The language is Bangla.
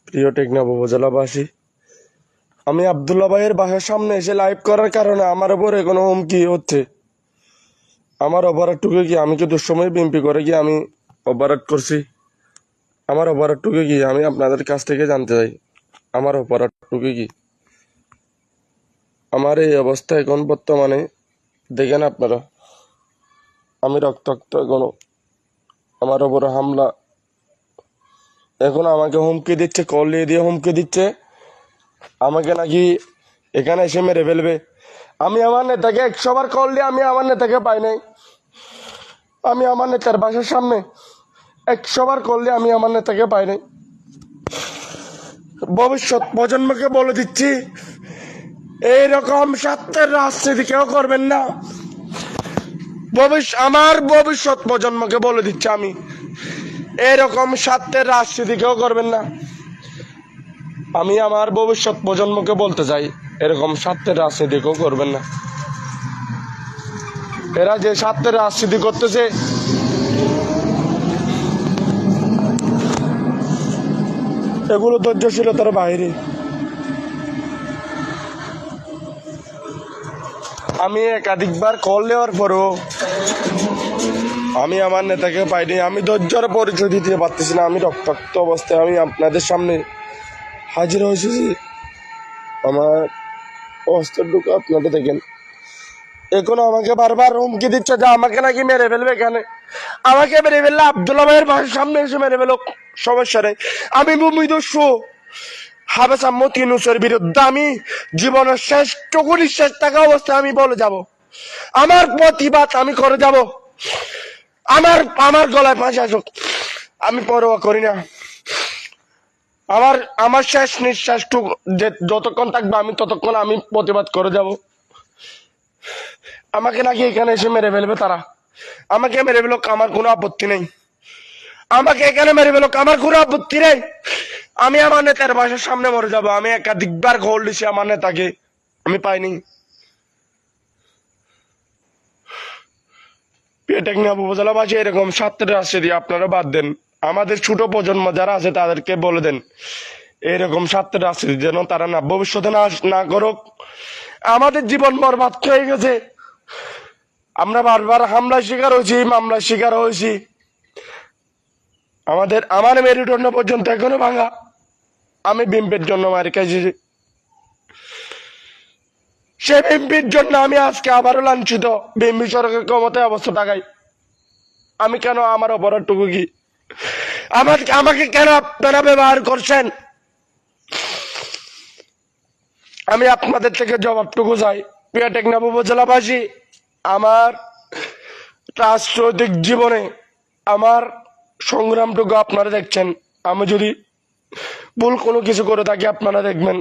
প্রিয় টেকনাফ উপজেলাবাসী, আমি আবদুল্লাহ ভাইয়ের বাসার সামনে এসে লাইভ করার কারণে আমার উপরে কোনো হুমকি হচ্ছে। আমার অপরাধটুকু কি? আমি কি দুঃসময় বিএমপি করে কি আমি অপরাধ করছি? আমার অপরাধটুকু কি? আমি আপনাদের কাছ থেকে জানতে চাই, আমার অপরাধটুকু কি? আমার এই অবস্থা এখন বর্তমানে দেখেন আপনারা, আমি রক্তাক্ত, এখনো আমার ওপরে হামলা, এখন আমাকে হুমকি দিচ্ছে, কল দিয়ে হুমকি দিচ্ছে আমাকে নাকি এখানে এসে মেরে ফেলবে। আমি আমার নেতাকে 100 বার কল দিয়ে আমি আমার নেতাকে পাই নাই। আমি আমার নেতার বাসার সামনে 100 বার কল দিয়ে আমি আমার নেতাকে পাই নাই। ভবিষ্যৎ প্রজন্মকে বলে দিচ্ছি, এইরকম স্বার্থের রাজনীতি কেউ করবেন না। আমার ভবিষ্যৎ প্রজন্মকে বলে দিচ্ছি আমি, এরকম স্বার্থের রাজনীতি কেউ করবেন না। আমি আমার ভবিষ্যৎ প্রজন্মকে বলতে চাই, এরকম স্বার্থের রাজনীতি কেউ করবেন না। এরা যে স্বার্থের রাজনীতি করতেছে, এগুলো ধৈর্যশীলতার বাইরে। আমি একাধিকবার কল দেওয়ার পরও আমি আমার নেতাকে পাইনি। আমি ধৈর্যের পরিচয় দিতে পারতেছি না। আমি রক্তাক্ত অবস্থায় আমি আপনাদের সামনে হাজির হয়েছি। আমার অবস্থাটুকু আপনারা দেখেন। এখনো আমাকে বারবার হুমকি দিচ্ছে যে আমাকে নাকি মেরে ফেলবে। এখানে আমাকে মেরে ফেললে আবদুল্লাহ ভাইয়ের বাসার সামনে এসে মেরে ফেলো, সমস্যা নেই। আমি ভূমিদস্যু হাবেস আহমদ ইউনূসের বিরুদ্ধে আমি জীবনের শেষটুকু নিঃশ্বাস থাকা অবস্থায় আমি বলে যাব, আমার প্রতিবাদ আমি করে যাব। আমার আমার গলায় ফাঁসি আসুক, আমি পরোয়া করি না। আমার শেষ নিঃশ্বাসটুকু যতক্ষণ থাকবে আমি ততক্ষণ আমি প্রতিবাদ করে যাব। আমাকে নাকি এখানে এসে মেরে ফেলবে তারা। আমাকে মেরে ফেলুক, আমার কোনো আপত্তি নেই। আমাকে এখানে মেরে ফেলুক, আমার কোনো আপত্তি নেই। আমি আমার নেতার বাসার সামনে মরে যাব। আমি একাধিকবার কল দিছি আমার নেতাকে, আমি পাইনি। টেকনাফ উপজেলাবাসী, এরকম স্বার্থের রাজনীতি আপনারা বাদ দেন। আমাদের ছোট প্রজন্ম যারা আছে তাদেরকে বলে দেন, এরকম স্বার্থের রাজনীতি যেন তারা না ভবিষ্যতে না করুক। আমাদের জীবন বরবাদ হয়ে গেছে। আমরা বারবার হামলার শিকার হয়েছি, মামলার শিকার হয়েছি। আমার মেরুদণ্ড পর্যন্ত এখনো ভাঙা। আমি বিএমপির জন্য মার খাইছি। সে বিএমপির জন্য আমি আজকে আবারও লাঞ্ছিত। বিএমপি সরকার ক্ষমতায় অবস্থা থাকাই আমি কেন? আমার অপরাধটুকু কি? আমাকে কেন আপনারা ব্যবহার করছেন? আমি আপনাদের থেকে জবাবটুকু চাই। প্রিয় টেকনাফ উপজেলাবাসী, আমার রাজনৈতিক জীবনে আমার সংগ্রামটুকু আপনারা দেখছেন। আমি যদি ভুল কোনো কিছু করে থাকি আপনারা দেখবেন।